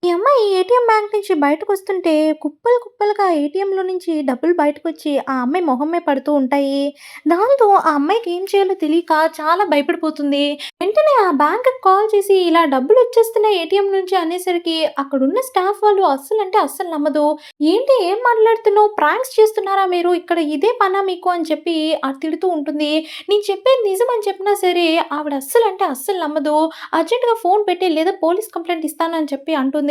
ఈ అమ్మాయి ATM bank నుంచి బయటకొస్తుంటే కుప్పలు కుప్పలుగా ఏటీఎంలో నుంచి డబ్బులు బయటకొచ్చి ఆ అమ్మాయి మొహం మీద పడుతూ ఉంటాయి. దాంతో ఆ అమ్మాయికి ఏం చేయాలో తెలియక చాలా భయపడిపోతుంది. వెంటనే ఆ బ్యాంక్‌కి కాల్ చేసి ఇలా డబ్బులొచ్చేస్తున్నాయి ఏటీఎం నుంచి అనేసరికి అక్కడున్న స్టాఫ్ వాళ్ళు అస్సలంటే అస్సలు నమ్మదు. "ఏంటి ఏం మాట్లాడుతున్నావు? ప్రాంక్స్ చేస్తున్నారా మీరు? ఇక్కడ ఇదే పనా మీకు?" అని చెప్పి తిడుతూ ఉంటుంది. నేను చెప్పేది నిజం అని చెప్పినా సరే ఆవిడ అస్సలంటే అస్సలు నమ్మదు. అర్జెంట్‌గా ఫోన్ పెట్టి లేదా పోలీస్ కంప్లెయింట్ ఇస్తాను అని చెప్పి అంటుంది.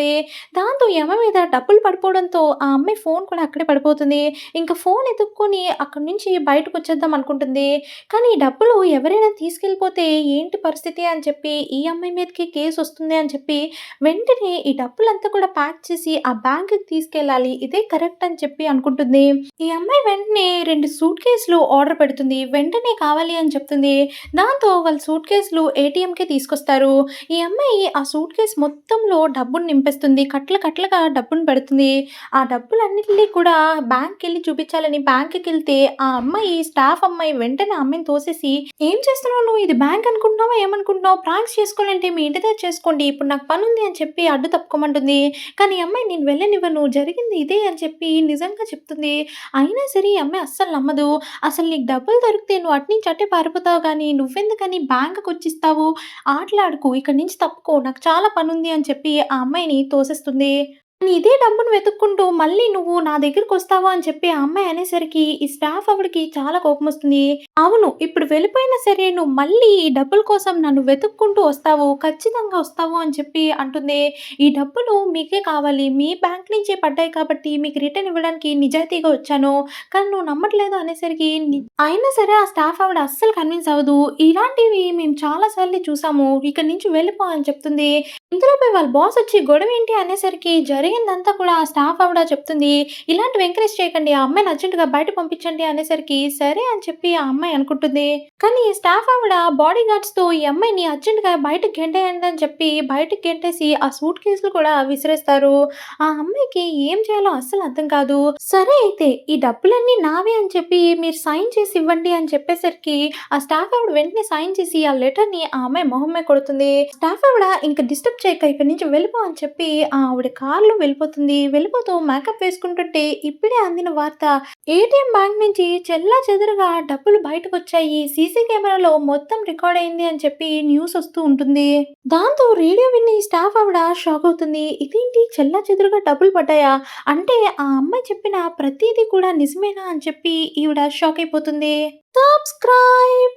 దాంతో ఈ అమ్మాయి మీద డబ్బులు పడిపోవడంతో ఆ అమ్మాయి ఫోన్ కూడా అక్కడే పడిపోతుంది. ఇంక ఫోన్ ఎతుక్కొని అక్కడి నుంచి బయటకొచ్చేద్దాం అనుకుంటుంది. కానీ ఈ డబ్బులు ఎవరైనా తీసుకెళ్ళిపోతే ఏంటి పరిస్థితి అని చెప్పి ఈ అమ్మాయి మీదకి కేసొస్తుంది అని చెప్పి వెంటనే ఈ డబ్బులంతా కూడా ప్యాక్ చేసి ఆ బ్యాంక్‌కి తీసుకెళ్ళాలి. ఇదే కరెక్ట్ అని చెప్పి అనుకుంటుంది. ఈ అమ్మాయి వెంటనే 2 సూట్ కేసులు ఆర్డర్ పెడుతుంది. వెంటనే కావాలి అని చెప్తుంది. దాంతో వాళ్ళు సూట్ కేసులు ఏటీఎంకే తీసుకొస్తారు. ఈ అమ్మాయి ఆ సూట్‌కేస్ మొత్తంలో డబ్బును నింపేస్తుంది. కట్టలు కట్టలుగా డబ్బును పెడుతుంది. ఆ డబ్బులన్నిటిని కూడా బ్యాంక్‌కెళ్ళి చూపించాలని బ్యాంక్‌కెళ్తే ఆ అమ్మాయి స్టాఫ్ అమ్మాయి వెంటనే ఆ అమ్మాయిని తోసేసి, "ఏం చేస్తున్నావు నువ్వు? ఇది బ్యాంక్ అనుకుంటున్నావా? ఏమనుకుంటున్నావు? ప్రాంక్స్ చేసుకోవాలంటే మీ ఇంటి దగ్గర చేసుకోండి. ఇప్పుడు నాకు పనుంది" అని చెప్పి అడ్డు తప్పుకోమంటుంది. కానీ ఈ అమ్మాయి "నేను వెళ్ళనివ్వను. జరిగింది ఇదే" అని చెప్పి నిజంగా చెప్తుంది. అయినా సరే ఈ అమ్మాయి అస్సలు నమ్మదు. "అసలు నీకు డబ్బులు దొరికితే నువ్వు అటునుంచి అటే పారిపోతావు గానీ నువ్వెందుకని బ్యాంక్‌కొచ్చిస్తావు? ఆటలాడకు. ఇక్కడి నుంచి తప్పుకో. నాకు చాలా పనుంది" అని చెప్పి ఆ అమ్మాయిని తోసేస్తుంది. కానీ ఇదే డబ్బును వెతుక్కుంటూ మళ్ళీ నువ్వు నా దగ్గరకొస్తావా అని చెప్పి ఆ అమ్మాయి అనేసరికి ఈ స్టాఫ్ ఆవిడకి చాలా కోపమొస్తుంది. అవును. ఇప్పుడు వెళ్ళిపోయినా సరే నువ్వు మళ్ళీ ఈ డబ్బుల కోసం నన్ను వెతుక్కుంటూ వస్తావు. ఖచ్చితంగా వస్తావు అని చెప్పి అంటుంది. ఈ డబ్బులు మీకే కావాలి. మీ బ్యాంక్ నుంచే పడ్డాయి కాబట్టి మీకు రిటర్న్ ఇవ్వడానికి నిజాయితీగా వచ్చాను. కానీ నువ్వు నమ్మట్లేదు అనేసరికి అయినా సరే ఆ స్టాఫ్ ఆవిడ అస్సలు కన్విన్స్ అవ్వదు. ఇలాంటివి మేము చాలా సార్లు చూసాము. ఇక్కడి నుంచి వెళ్ళిపో అని చెప్తుంది. ఇంతలోపే వాళ్ళ బాస్ వచ్చి గొడవేంటి అనేసరికి జరిగిందంతా కూడా ఆ స్టాఫ్ ఆవిడ చెప్తుంది. ఇలాంటివి ఎంకరేజ్ చేయకండి. ఆ అమ్మాయిని అర్జెంట్‌గా బయటకి పంపించండి అనేసరికి సరే అని చెప్పి ఆ అమ్మాయి అనుకుంటుంది. కానీ ఈ స్టాఫ్ ఆవిడ బాడీ గార్డ్స్‌తో ఈ అమ్మాయిని అర్జెంట్‌గా బయటకి గెంటేయండి అని చెప్పి బయటకి గెంటేసి ఆ సూట్ కేసులు కూడా విసిరేస్తారు. ఆ అమ్మాయికి ఏం చేయాలో అస్సలు అర్థం కాదు. సరే అయితే ఈ డబ్బులన్నీ నావే అని చెప్పి మీరు సైన్ చేసి ఇవ్వండి అని చెప్పేసరికి ఆ స్టాఫ్ ఆవిడ వెంటనే సైన్ చేసి ఆ లెటర్‌ని ఆ అమ్మాయి మొహం మీద కొడుతుంది. స్టాఫ్ ఆవిడ ఇంక డిస్టర్బ్ చేయక ఇక్కడి నుంచి వెళ్ళిపో అని చెప్పి ఆవిడ కార్‌లో వెళ్ళిపోతుంది. వెళ్ళిపోతూ మేకప్ వేసుకుంటుంటే ఇప్పుడే అందిన వార్త ఏటీఎం బ్యాంక్ నుంచి చెల్లాచెదురుగా డబ్బులు బయటకొచ్చాయి. సీసీ కెమెరాలో మొత్తం రికార్డ్ అయింది అని చెప్పి న్యూస్ వస్తూ ఉంటుంది. దాంతో రేడియో విని స్టాఫ్ ఆవిడ షాక్ అవుతుంది. ఇదేంటి చెల్లాచెదురుగా డబ్బులు పడ్డాయా? అంటే ఆ అమ్మాయి చెప్పిన ప్రతీది కూడా నిజమేనా అని చెప్పి ఈవిడ షాక్ అయిపోతుంది. సబ్స్క్రైబ్